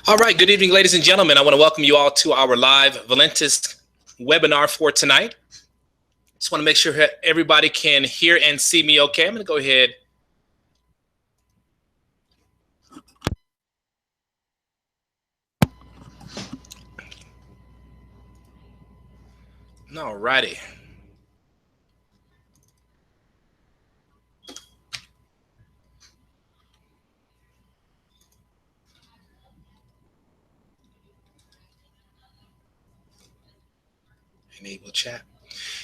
All right, good evening, ladies and gentlemen. I want to welcome you all to our live Valentis webinar for tonight. Just want to make sure everybody can hear and see me okay. I'm going to go ahead. All righty. Enable chat.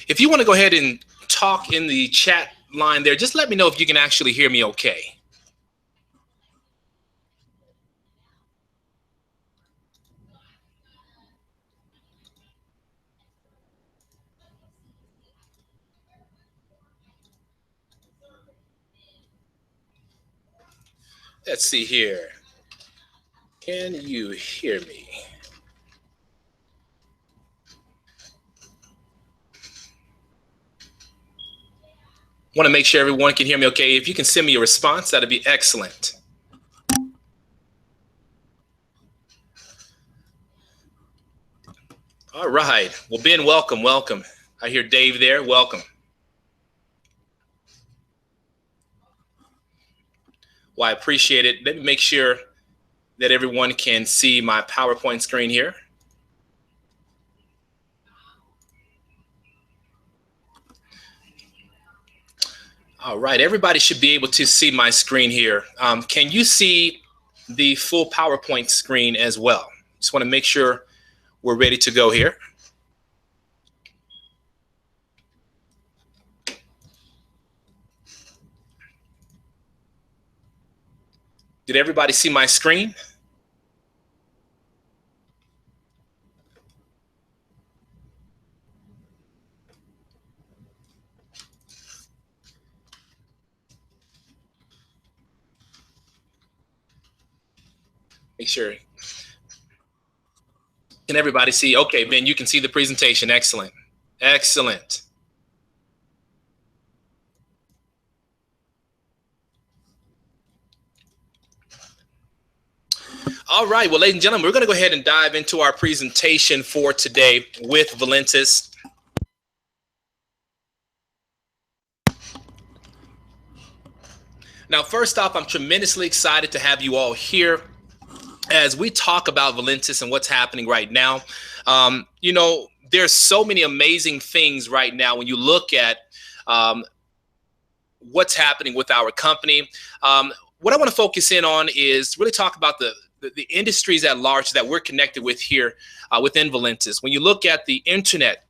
If you want to go ahead and talk in the chat line there, just let me know if you can actually hear me okay. Let's see here. Can you hear me? Want to make sure everyone can hear me okay. If you can send me a response, that'd be excellent. All right. Well, Ben, welcome. I hear Dave there. Welcome. Well, I appreciate it. Let me make sure that everyone can see my PowerPoint screen here. All right, everybody should be able to see my screen here. Can you see the full PowerPoint screen as well? Just want to make sure we're ready to go here. Did everybody see my screen? Make sure. Can everybody see? Okay, Ben, you can see the presentation. Excellent. Excellent. All right, well, ladies and gentlemen, we're going to go ahead and dive into our presentation for today with Valentis. Now, first off, I'm tremendously excited to have you all here as we talk about Valentis and what's happening right now. You know, there's so many amazing things right now when you look at what's happening with our company. What I want to focus in on is really talk about the industries at large that we're connected with here within Valentis. When you look at the internet,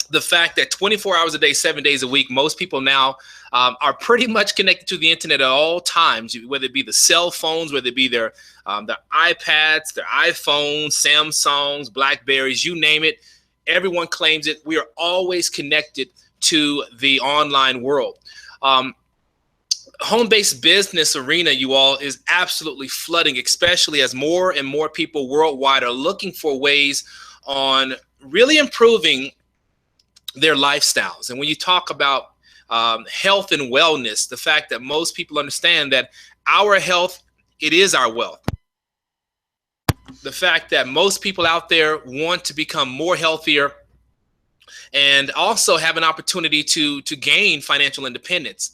the fact that 24 hours a day, 7 days a week, most people now are pretty much connected to the internet at all times, whether it be the cell phones, whether it be their iPads, their iPhones, Samsungs, Blackberries, you name it. Everyone claims it. We are always connected to the online world. Home-based business arena, you all, is absolutely flooding, especially as more and more people worldwide are looking for ways on really improving their lifestyles. And when you talk about health and wellness, the fact that most people understand that our health, it is our wealth. The fact that most people out there want to become more healthier and also have an opportunity to gain financial independence.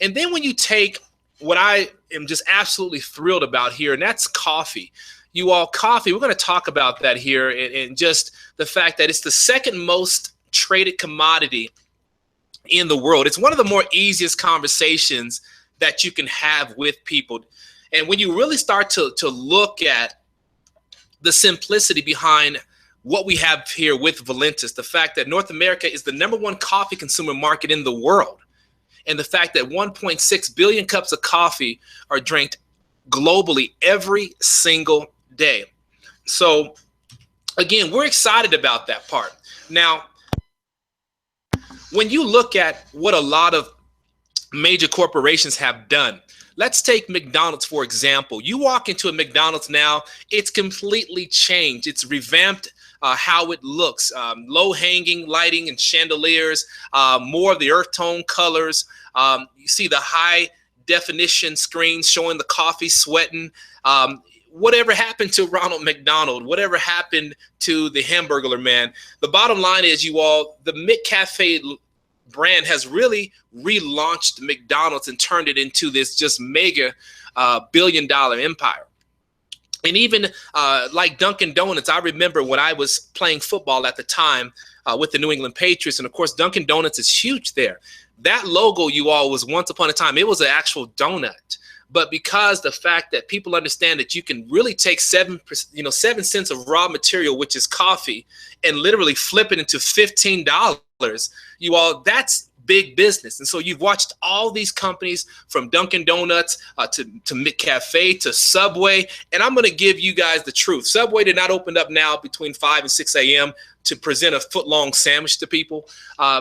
And then when you take what I am just absolutely thrilled about here, and that's coffee. You all, coffee, we're going to talk about that here, and just the fact that it's the second most traded commodity in the world. It's one of the more easiest conversations that you can have with people. And when you really start to look at the simplicity behind what we have here with Valentis, the fact that North America is the #1 coffee consumer market in the world, and the fact that 1.6 billion cups of coffee are drank globally every single day. So again, we're excited about that part. Now, when you look at what a lot of major corporations have done, let's take McDonald's, for example. You walk into a McDonald's now, it's completely changed. It's revamped how it looks, low-hanging lighting and chandeliers, more of the earth tone colors. You see the high-definition screens showing the coffee sweating. whatever happened to Ronald McDonald, whatever happened to the Hamburglar man, the bottom line is, you all, the McCafe brand has really relaunched McDonald's and turned it into this just mega billion-dollar empire. And even like Dunkin' Donuts, I remember when I was playing football at the time with the New England Patriots, and of course Dunkin' Donuts is huge there. That logo, you all, was once upon a time, it was an actual donut. But because the fact that people understand that you can really take 7 cents of raw material, which is coffee, and literally flip it into $15, you all, that's big business. And so you've watched all these companies from Dunkin' Donuts to McCafe to Subway. And I'm going to give you guys the truth. Subway did not open up now between 5 and 6 a.m. to present a foot-long sandwich to people.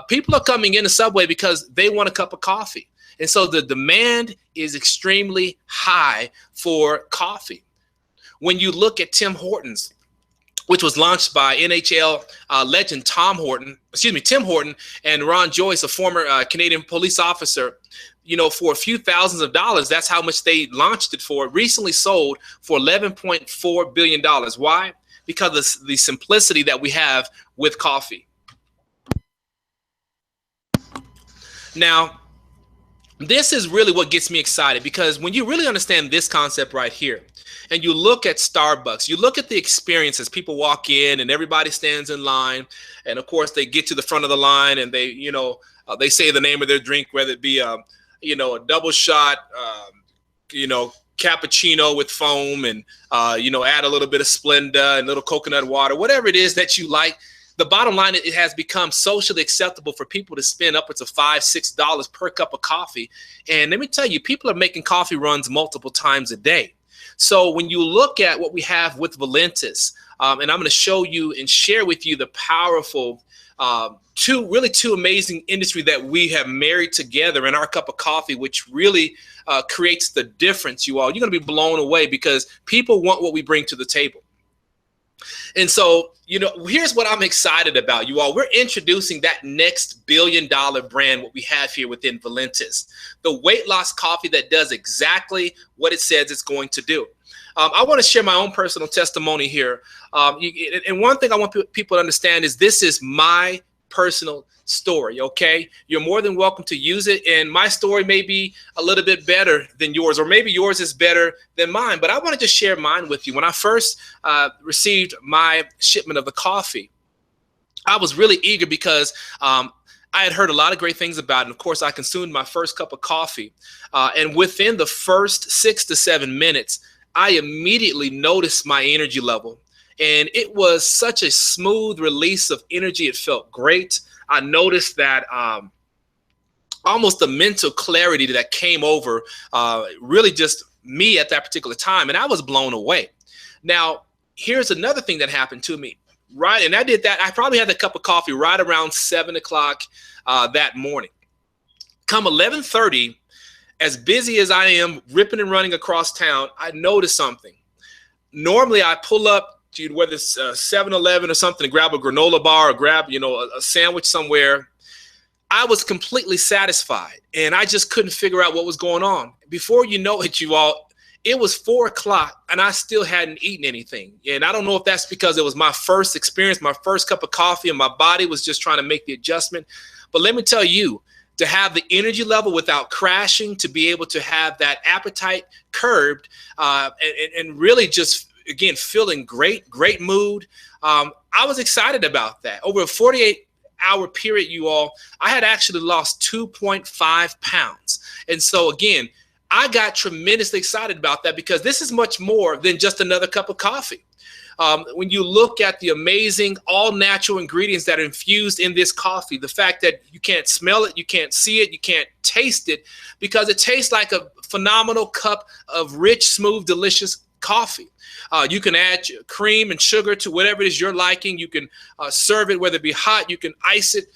People are coming into Subway because they want a cup of coffee. And so the demand is extremely high for coffee. When you look at Tim Hortons, which was launched by NHL legend Tim Horton and Ron Joyce, a former Canadian police officer, for a few thousands of dollars, that's how much they launched it for, recently sold for $11.4 billion. Why? Because of the simplicity that we have with coffee. Now, this is really what gets me excited, because when you really understand this concept right here, and you look at Starbucks, you look at the experiences. People walk in and everybody stands in line, and of course they get to the front of the line and they, they say the name of their drink, whether it be a double shot, cappuccino with foam, and add a little bit of Splenda and little coconut water, whatever it is that you like. The bottom line, it has become socially acceptable for people to spend upwards of $5, $6 per cup of coffee. And let me tell you, people are making coffee runs multiple times a day. So when you look at what we have with Valentis, and I'm going to show you and share with you the powerful two amazing industry that we have married together in our cup of coffee, which really creates the difference, you all. You're going to be blown away because people want what we bring to the table. And so, here's what I'm excited about, you all. We're introducing that next billion-dollar brand, what we have here within Valentis, the weight loss coffee that does exactly what it says it's going to do. I want to share my own personal testimony here. And one thing I want people to understand is this is my personal story, okay? You're more than welcome to use it, and my story may be a little bit better than yours, or maybe yours is better than mine, but I want to just share mine with you. When I first received my shipment of the coffee, I was really eager because I had heard a lot of great things about it. And of course, I consumed my first cup of coffee, and within the first 6 to 7 minutes, I immediately noticed my energy level, and it was such a smooth release of energy. It felt great. I noticed that almost the mental clarity that came over really just me at that particular time, and I was blown away. Now, here's another thing that happened to me, right? And I did that. I probably had a cup of coffee right around 7 o'clock that morning. Come 11:30, as busy as I am ripping and running across town, I noticed something. Normally, I pull up to whether it's 7-Eleven or something to grab a granola bar or grab, a sandwich somewhere. I was completely satisfied, and I just couldn't figure out what was going on. Before you know it, you all, it was 4 o'clock, and I still hadn't eaten anything. And I don't know if that's because it was my first experience, my first cup of coffee, and my body was just trying to make the adjustment. But let me tell you, to have the energy level without crashing, to be able to have that appetite curbed, and really just, again, feeling great mood. I was excited about that. Over a 48-hour period, you all, I had actually lost 2.5 pounds. And so, again, I got tremendously excited about that because this is much more than just another cup of coffee. When you look at the amazing all-natural ingredients that are infused in this coffee, the fact that you can't smell it, you can't see it, you can't taste it, because it tastes like a phenomenal cup of rich, smooth, delicious coffee. You can add cream and sugar to whatever it is you're liking. You can serve it, whether it be hot, you can ice it.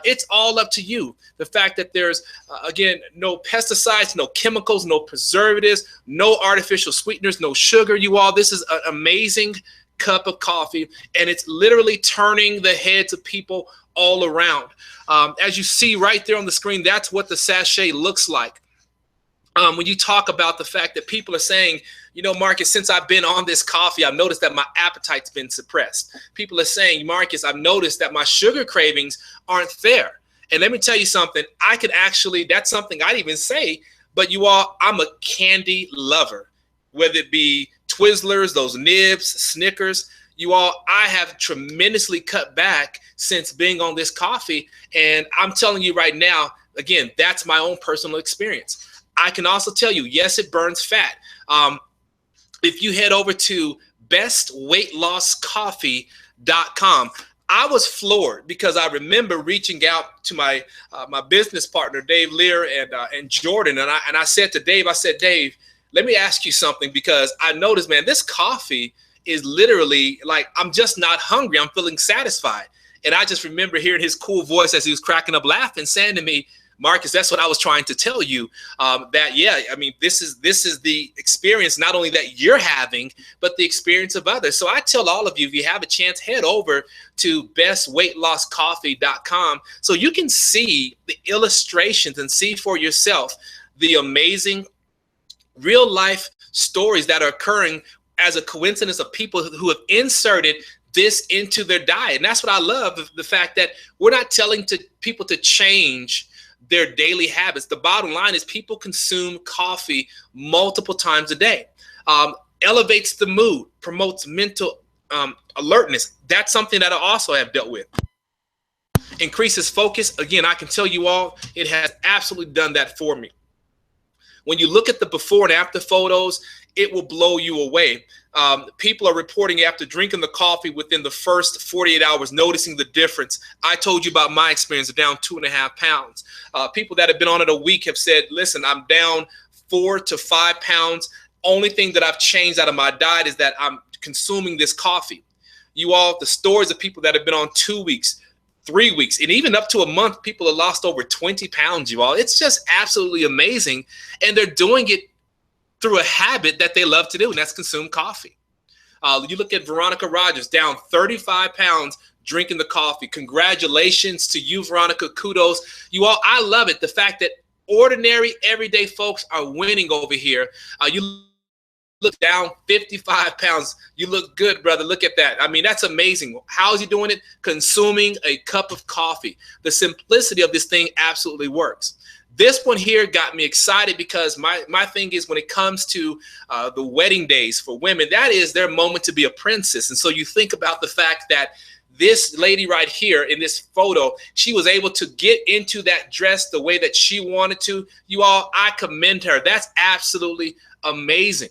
It's all up to you. The fact that there's, again, no pesticides, no chemicals, no preservatives, no artificial sweeteners, no sugar, you all. This is an amazing cup of coffee, and it's literally turning the heads of people all around. As you see right there on the screen, that's what the sachet looks like. When you talk about the fact that people are saying, you know, Marcus, since I've been on this coffee, I've noticed that my appetite's been suppressed. People are saying, Marcus, I've noticed that my sugar cravings aren't there. And let me tell you something, I could actually, that's something I'd even say, but you all, I'm a candy lover, whether it be Twizzlers, those Nibs, Snickers. You all, I have tremendously cut back since being on this coffee. And I'm telling you right now, again, that's my own personal experience. I can also tell you, yes, it burns fat. If you head over to bestweightlosscoffee.com, I was floored because I remember reaching out to my business partner, Dave Lear, and Jordan. And I said to Dave, I said, Dave, let me ask you something, because I noticed, man, this coffee is literally like, I'm just not hungry. I'm feeling satisfied. And I just remember hearing his cool voice as he was cracking up laughing, saying to me, Marcus, that's what I was trying to tell you, that, yeah, I mean, this is the experience, not only that you're having, but the experience of others. So I tell all of you, if you have a chance, head over to bestweightlosscoffee.com so you can see the illustrations and see for yourself the amazing real life stories that are occurring as a coincidence of people who have inserted this into their diet. And that's what I love, the fact that we're not telling people to change their daily habits. The bottom line is people consume coffee multiple times a day. Elevates the mood, promotes mental alertness. That's something that I also have dealt with. Increases focus. Again, I can tell you all, it has absolutely done that for me. When you look at the before and after photos, it will blow you away. People are reporting after drinking the coffee within the first 48 hours, noticing the difference. I told you about my experience, down 2.5 pounds. People that have been on it a week have said, listen, I'm down 4 to 5 pounds. Only thing that I've changed out of my diet is that I'm consuming this coffee. You all, the stories of people that have been on 2 weeks, 3 weeks, and even up to a month, people have lost over 20 pounds, you all. It's just absolutely amazing. And they're doing it through a habit that they love to do, and that's consume coffee. You look at Veronica Rogers, down 35 pounds drinking the coffee. Congratulations to you, Veronica. Kudos. You all, I love it. The fact that ordinary, everyday folks are winning over here. You look down 55 pounds. You look good, brother. Look at that. I mean, that's amazing. How is he doing it? Consuming a cup of coffee. The simplicity of this thing absolutely works. This one here got me excited because my thing is, when it comes to the wedding days for women, that is their moment to be a princess. And so you think about the fact that this lady right here in this photo, she was able to get into that dress the way that she wanted to. You all, I commend her. That's absolutely amazing.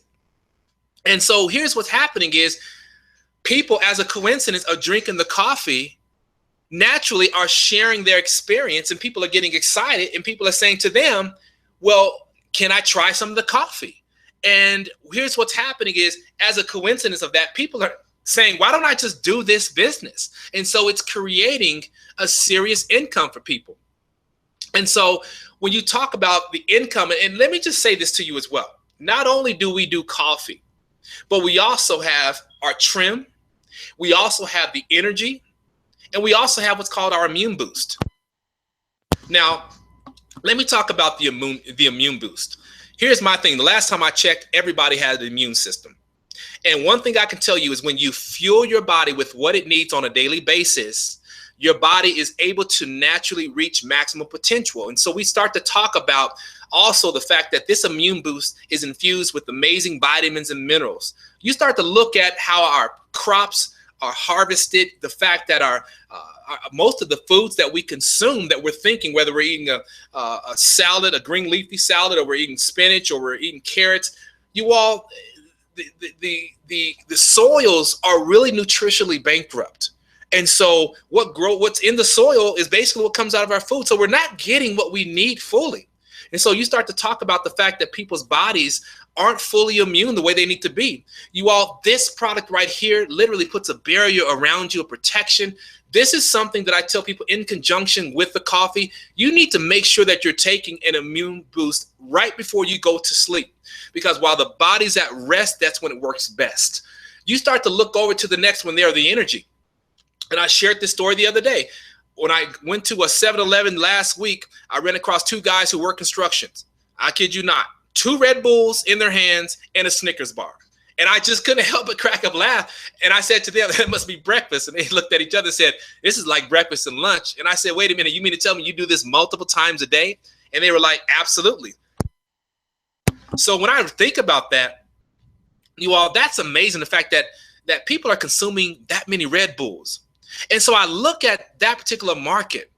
And so here's what's happening is people, as a coincidence, are drinking the coffee, naturally are sharing their experience, and people are getting excited, and people are saying to them, well, can I try some of the coffee? And here's what's happening is, as a coincidence of that, people are saying, why don't I just do this business? And so it's creating a serious income for people. And so when you talk about the income, and let me just say this to you as well, not only do we do coffee, but we also have our trim, we also have the energy, and we also have what's called our immune boost. Now, let me talk about the immune boost. Here's my thing. The last time I checked, everybody had an immune system. And one thing I can tell you is, when you fuel your body with what it needs on a daily basis, your body is able to naturally reach maximum potential. And so we start to talk about also the fact that this immune boost is infused with amazing vitamins and minerals. You start to look at how our crops are harvested, the fact that our most of the foods that we consume, that we're thinking, whether we're eating a salad, a green leafy salad, or we're eating spinach, or we're eating carrots, you all, the soils are really nutritionally bankrupt. And so what's in the soil is basically what comes out of our food. So we're not getting what we need fully. And so you start to talk about the fact that people's bodies aren't fully immune the way they need to be. You all, this product right here literally puts a barrier around you, a protection. This is something that I tell people, in conjunction with the coffee, you need to make sure that you're taking an immune boost right before you go to sleep. Because while the body's at rest, that's when it works best. You start to look over to the next one there, the energy. And I shared this story the other day. When I went to a 7-Eleven last week, I ran across two guys who work constructions. I kid you not. 2 Red Bulls in their hands and a Snickers bar. And I just couldn't help but crack up laugh. And I said to them, that must be breakfast. And they looked at each other and said, this is like breakfast and lunch. And I said, wait a minute, you mean to tell me you do this multiple times a day? And they were like, absolutely. So when I think about that, you all, that's amazing. The fact that people are consuming that many Red Bulls. And so I look at that particular market.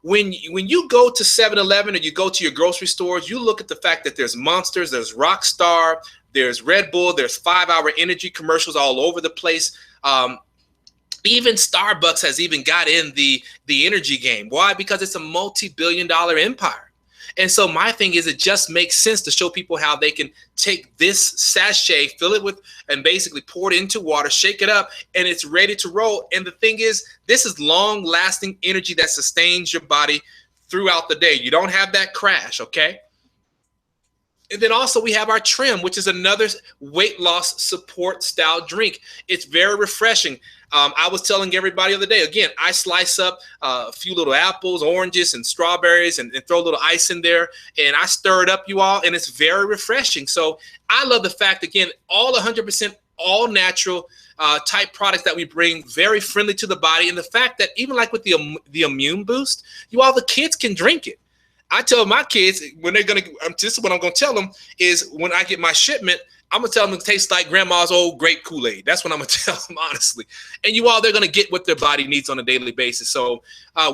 When you go to 7-Eleven or you go to your grocery stores, you look at the fact that there's Monsters, there's Rockstar, there's Red Bull, there's 5-hour energy commercials all over the place. Even Starbucks has even got in the energy game. Why? Because it's a multi-billion-dollar empire. And so my thing is, it just makes sense to show people how they can take this sachet, fill it with, and basically pour it into water, shake it up, and it's ready to roll. And the thing is, this is long-lasting energy that sustains your body throughout the day. You don't have that crash, okay? And then also we have our Trim, which is another weight loss support style drink. It's very refreshing. I was telling everybody the other day, again, I slice up a few little apples, oranges, and strawberries and throw a little ice in there. And I stir it up, you all, and it's very refreshing. So I love the fact, again, all 100% all natural type products that we bring, very friendly to the body. And the fact that even like with the immune boost, you all, the kids can drink it. I tell my kids when they're going to, this is what I'm going to tell them is when I get my shipment, I'm going to tell them it tastes like grandma's old grape Kool-Aid. That's what I'm going to tell them, honestly. And you all, they're going to get what their body needs on a daily basis. So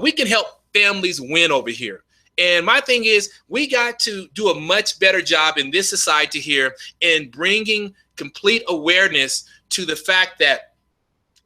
we can help families win over here. And my thing is, we got to do a much better job in this society here in bringing complete awareness to the fact that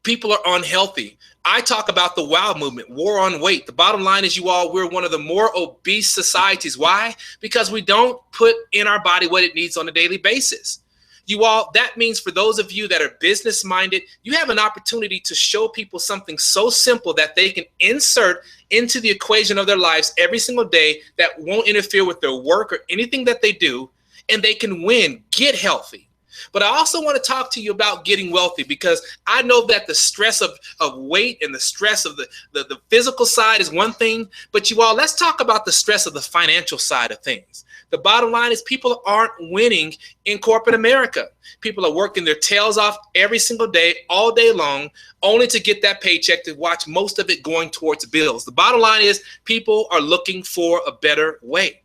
people are unhealthy. I talk about the WOW movement, war on weight. The bottom line is, you all, we're one of the more obese societies. Why? Because we don't put in our body what it needs on a daily basis. You all, that means for those of you that are business minded, you have an opportunity to show people something so simple that they can insert into the equation of their lives every single day that won't interfere with their work or anything that they do, and they can win, get healthy. But I also want to talk to you about getting wealthy, because I know that the stress of weight and the stress of the physical side is one thing. But you all, let's talk about the stress of the financial side of things. The bottom line is people aren't winning in corporate America. People are working their tails off every single day, all day long, only to get that paycheck to watch most of it going towards bills. The bottom line is people are looking for a better way.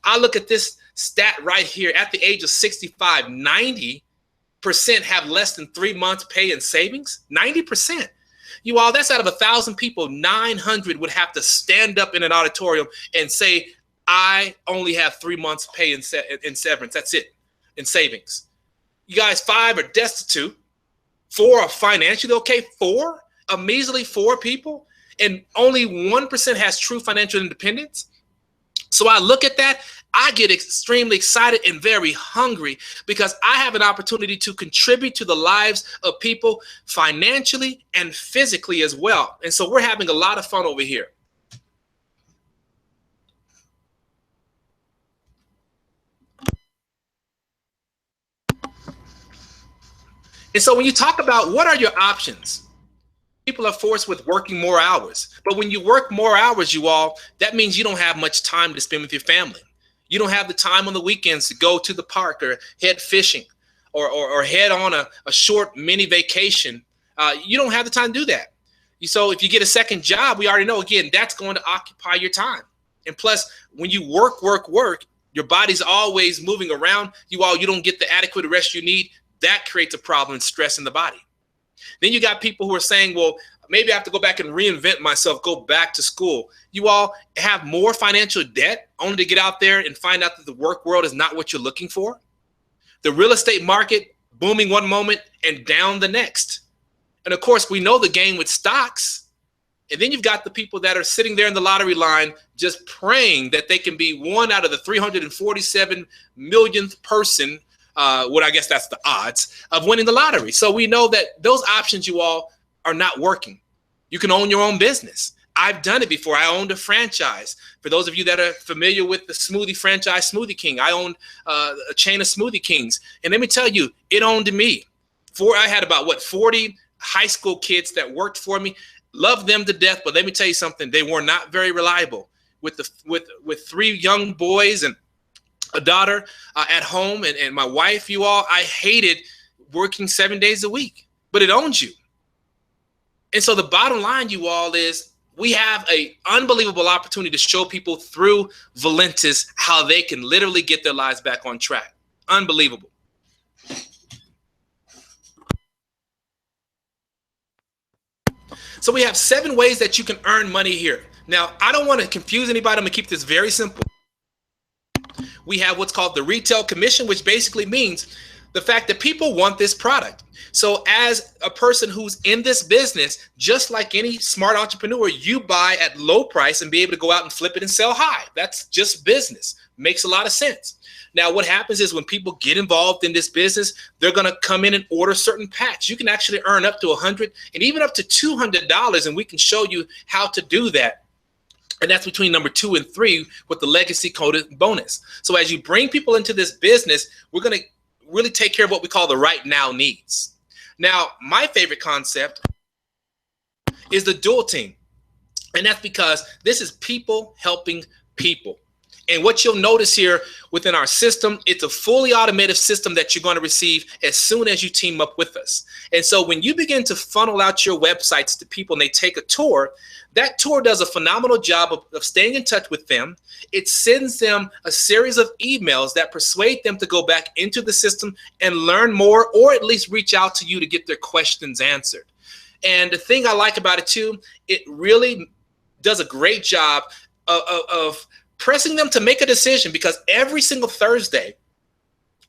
I look at this stat right here. At the age of 65, 90% have less than 3 months pay in savings. 90%. You all, that's out of 1,000 people, 900 would have to stand up in an auditorium and say, I only have 3 months pay in severance. That's it, in savings. You guys, 5 are destitute. 4 are financially okay. 4, a measly 4 people, and only 1% has true financial independence. So I look at that, I get extremely excited and very hungry, because I have an opportunity to contribute to the lives of people financially and physically as well. And so we're having a lot of fun over here. And so when you talk about what are your options, people are forced with working more hours. But when you work more hours, you all, that means you don't have much time to spend with your family. You don't have the time on the weekends to go to the park or head fishing or head on a short mini vacation. You don't have the time to do that. So if you get a second job, we already know, again, that's going to occupy your time. And plus, when you work, your body's always moving around. You don't get the adequate rest you need. That creates a problem and stress in the body. Then you got people who are saying, well, maybe I have to go back and reinvent myself, go back to school. You all have more financial debt only to get out there and find out that the work world is not what you're looking for. The real estate market booming one moment and down the next. And of course, we know the game with stocks. And then you've got the people that are sitting there in the lottery line just praying that they can be one out of the 347 millionth person. What I guess that's the odds of winning the lottery. So we know that those options, you all, are not working. You can own your own business. I've done it before. I owned a franchise. For those of you that are familiar with the smoothie franchise, Smoothie King, I owned a chain of Smoothie Kings. And let me tell you, it owned me. I had about 40 high school kids that worked for me. Loved them to death, but let me tell you something. They were not very reliable. With 3 young boys and a daughter at home and my wife, you all, I hated working 7 days a week, but it owns you. And so the bottom line, you all, is we have an unbelievable opportunity to show people through Valentis how they can literally get their lives back on track. Unbelievable. So we have 7 ways that you can earn money here. Now, I don't want to confuse anybody. I'm going to keep this very simple. We have what's called the retail commission, which basically means the fact that people want this product. So as a person who's in this business, just like any smart entrepreneur, you buy at low price and be able to go out and flip it and sell high. That's just business. Makes a lot of sense. Now, what happens is when people get involved in this business, they're going to come in and order certain packs. You can actually earn up to $100 and even up to $200, and we can show you how to do that. And that's between number 2 and 3 with the legacy coded bonus. So as you bring people into this business, we're going to really take care of what we call the right now needs. Now, my favorite concept is the dual team. And that's because this is people helping people. And what you'll notice here within our system, it's a fully automated system that you're going to receive as soon as you team up with us. And so when you begin to funnel out your websites to people and they take a tour, that tour does a phenomenal job of staying in touch with them. It sends them a series of emails that persuade them to go back into the system and learn more, or at least reach out to you to get their questions answered. And the thing I like about it too, it really does a great job of pressing them to make a decision, because every single Thursday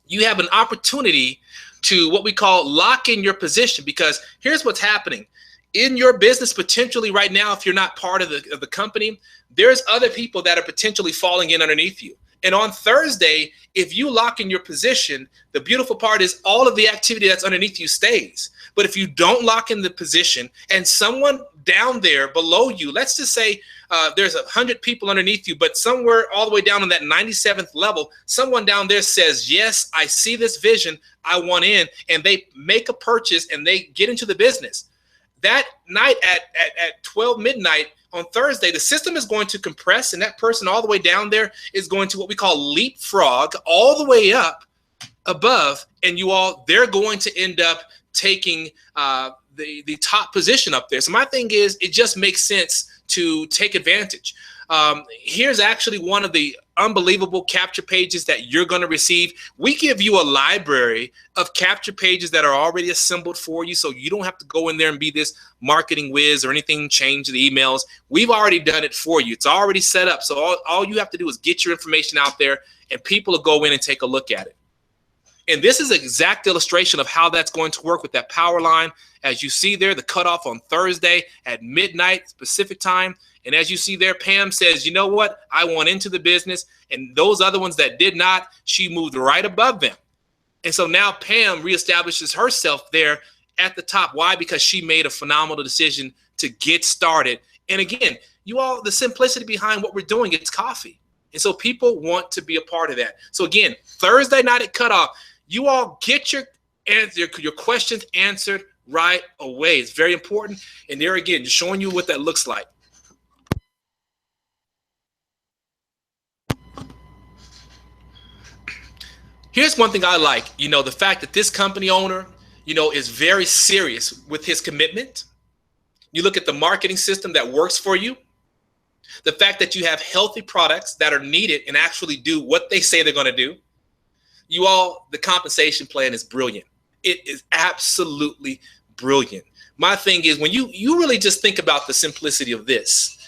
you have an opportunity to what we call lock in your position. Because here's what's happening in your business potentially right now. If you're not part of the company, there's other people that are potentially falling in underneath you. And on Thursday, if you lock in your position, the beautiful part is all of the activity that's underneath you stays. But if you don't lock in the position and someone down there below you, let's just say there's 100 people underneath you, but somewhere all the way down on that 97th level, someone down there says, yes, I see this vision, I want in, and they make a purchase and they get into the business. That night at 12 midnight on Thursday, the system is going to compress, and that person all the way down there is going to what we call leapfrog all the way up above, and you all, they're going to end up taking the top position up there. So my thing is, it just makes sense to take advantage. Here's actually one of the unbelievable capture pages that you're going to receive. We give you a library of capture pages that are already assembled for you, so you don't have to go in there and be this marketing whiz or anything, change the emails. We've already done it for you. It's already set up. So all you have to do is get your information out there, and people will go in and take a look at it. And this is an exact illustration of how that's going to work with that power line. As you see there, the cutoff on Thursday at midnight Pacific time. And as you see there, Pam says, you know what? I want into the business. And those other ones that did not, she moved right above them. And so now Pam reestablishes herself there at the top. Why? Because she made a phenomenal decision to get started. And again, you all, the simplicity behind what we're doing, it's coffee. And so people want to be a part of that. So again, Thursday night at cutoff, you all get your questions answered right away. It's very important. And there again, just showing you what that looks like. Here's one thing I like, the fact that this company owner, is very serious with his commitment. You look at the marketing system that works for you. The fact that you have healthy products that are needed and actually do what they say they're going to do. You all, the compensation plan is brilliant. It is absolutely brilliant. My thing is, when you really just think about the simplicity of this,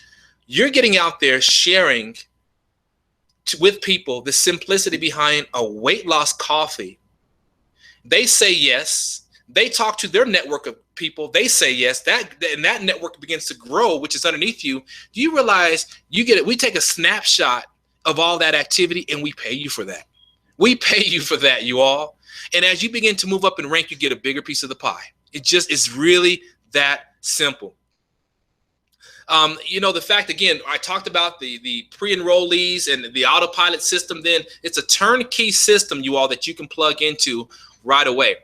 you're getting out there sharing with people the simplicity behind a weight loss coffee. They say yes. They talk to their network of people. They say yes. And that network begins to grow, which is underneath you. Do you realize you get it? We take a snapshot of all that activity and we pay you for that. We pay you for that, you all. And as you begin to move up in rank, you get a bigger piece of the pie. It's really that simple. The fact, again, I talked about the pre-enrollees and the autopilot system. Then it's a turnkey system, you all, that you can plug into right away.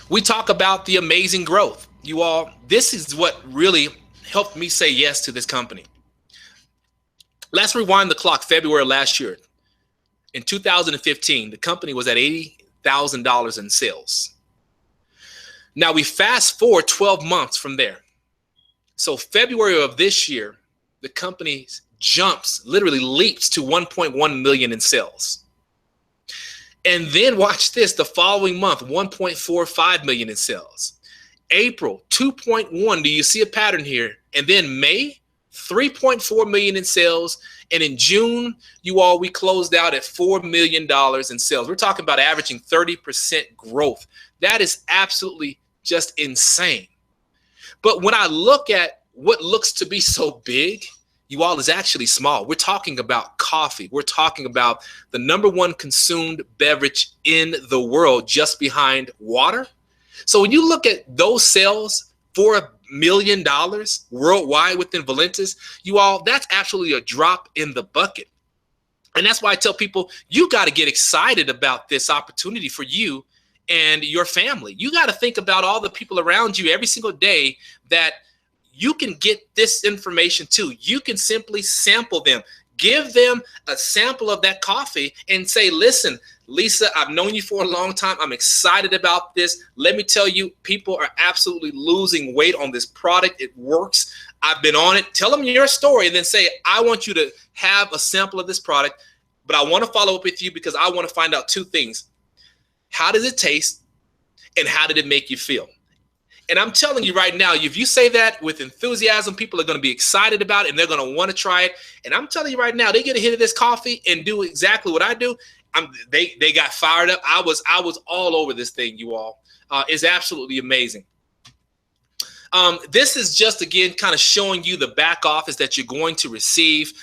We talk about the amazing growth. You all, this is what really helped me say yes to this company. Let's rewind the clock. February last year. In 2015, the company was at $80,000 in sales. Now we fast forward 12 months from there. So February of this year, the company jumps, literally leaps to 1.1 million in sales. And then watch this, the following month, 1.45 million in sales. April, 2.1. Do you see a pattern here? And then May, 3.4 million in sales. And in June, we closed out at $4 million in sales. We're talking about averaging 30% growth. That is absolutely just insane. But when I look at what looks to be so big, is actually small. We're talking about coffee. We're talking about the #1 consumed beverage in the world, just behind water. So when you look at those sales, $4 million worldwide within Valentis, that's absolutely a drop in the bucket. And that's why I tell people, you got to get excited about this opportunity for you and your family. You got to think about all the people around you every single day that you can get this information to. You can simply sample them. Give them a sample of that coffee and say, listen, Lisa, I've known you for a long time. I'm excited about this. Let me tell you, people are absolutely losing weight on this product. It works. I've been on it. Tell them your story and then say, I want you to have a sample of this product, but I want to follow up with you because I want to find out 2 things. How does it taste and how did it make you feel? And I'm telling you right now, if you say that with enthusiasm, people are going to be excited about it and they're going to want to try it. And I'm telling you right now, they get a hit of this coffee and do exactly what I do. They got fired up. I was all over this thing, you all. It's absolutely amazing. This is just, again, kind of showing you the back office that you're going to receive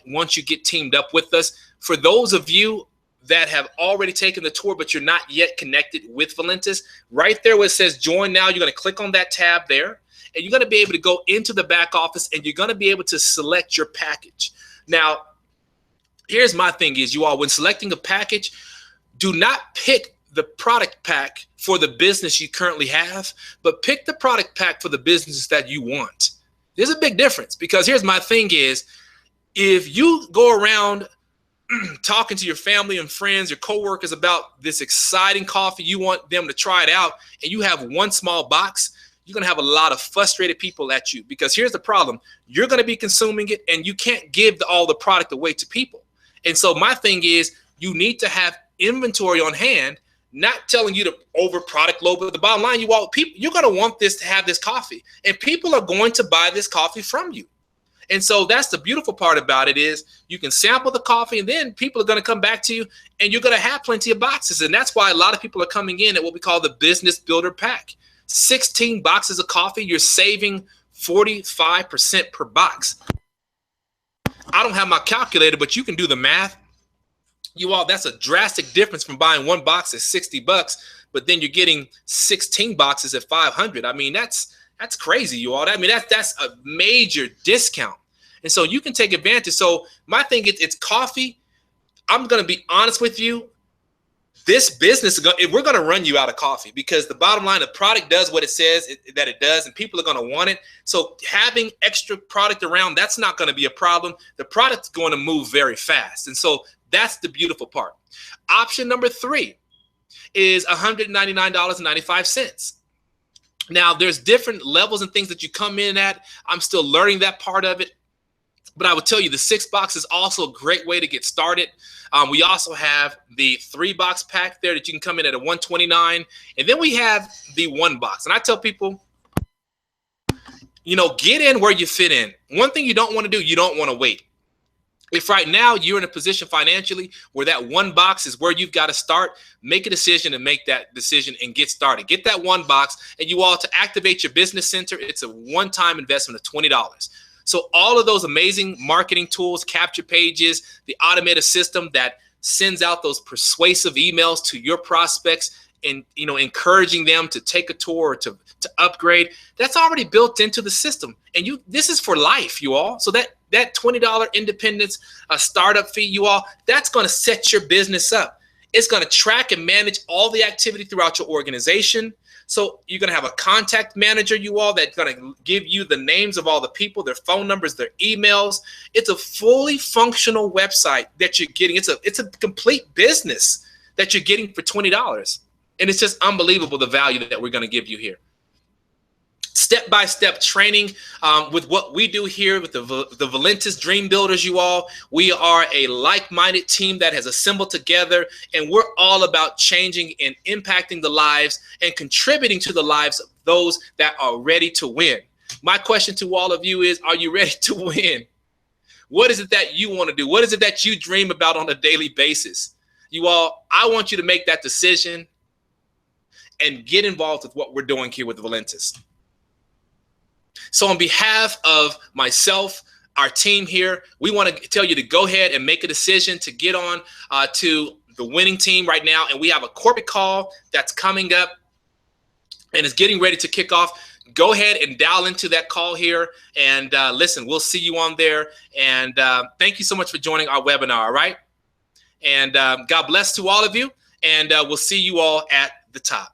once you get teamed up with us. For those of you that have already taken the tour, but you're not yet connected with Valentis, right there where it says join now, you're going to click on that tab there, and you're going to be able to go into the back office and you're going to be able to select your package. Now, here's my thing is, when selecting a package, do not pick the product pack for the business you currently have, but pick the product pack for the business that you want. There's a big difference, because here's my thing is, if you go around talking to your family and friends, your coworkers about this exciting coffee, you want them to try it out, and you have one small box, you're going to have a lot of frustrated people at you, because here's the problem. You're going to be consuming it and you can't give all the product away to people. And so my thing is, you need to have inventory on hand, not telling you to over product load, but the bottom line, you're going to want this to have this coffee, and people are going to buy this coffee from you. And so that's the beautiful part about it is you can sample the coffee and then people are going to come back to you and you're going to have plenty of boxes. And that's why a lot of people are coming in at what we call the Business Builder Pack. 16 boxes of coffee, you're saving 45% per box. I don't have my calculator, but you can do the math. That's a drastic difference from buying one box at $60, but then you're getting 16 boxes at $500. I mean, that's crazy, I mean, that's a major discount. And so you can take advantage. So my thing is, it's coffee. I'm going to be honest with you. This business, we're going to run you out of coffee, because the bottom line, the product does what it says that it does, and people are going to want it. So having extra product around, that's not going to be a problem. The product's going to move very fast. And so that's the beautiful part. Option number 3 is $199.95. Now, there's different levels and things that you come in at. I'm still learning that part of it. But I would tell you the 6-box is also a great way to get started. We also have the 3-box pack there that you can come in at a $129. And then we have the 1-box. And I tell people, get in where you fit in. One thing you don't want to do, you don't want to wait. If right now you're in a position financially where that 1 box is where you've got to start, make a decision and make that decision and get started. Get that 1 box, and to activate your business center, it's a one-time investment of $20. So all of those amazing marketing tools, capture pages, the automated system that sends out those persuasive emails to your prospects and encouraging them to take a tour or to upgrade, that's already built into the system. And this is for life, So that $20 independence startup fee, that's going to set your business up. It's going to track and manage all the activity throughout your organization. So you're going to have a contact manager, you all, that's going to give you the names of all the people, their phone numbers, their emails. It's a fully functional website that you're getting. It's a complete business that you're getting for $20. And it's just unbelievable the value that we're going to give you here. Step-by-step training with what we do here with the Valentis Dream Builders, you all. We are a like-minded team that has assembled together, and we're all about changing and impacting the lives and contributing to the lives of those that are ready to win. My question to all of you is, are you ready to win? What is it that you want to do? What is it that you dream about on a daily basis? You all, I want you to make that decision and get involved with what we're doing here with Valentis. So on behalf of myself, our team here, we want to tell you to go ahead and make a decision to get on to the winning team right now. And we have a corporate call that's coming up and is getting ready to kick off. Go ahead and dial into that call here. And listen, we'll see you on there. And thank you so much for joining our webinar, all right? And God bless to all of you. And we'll see you all at the top.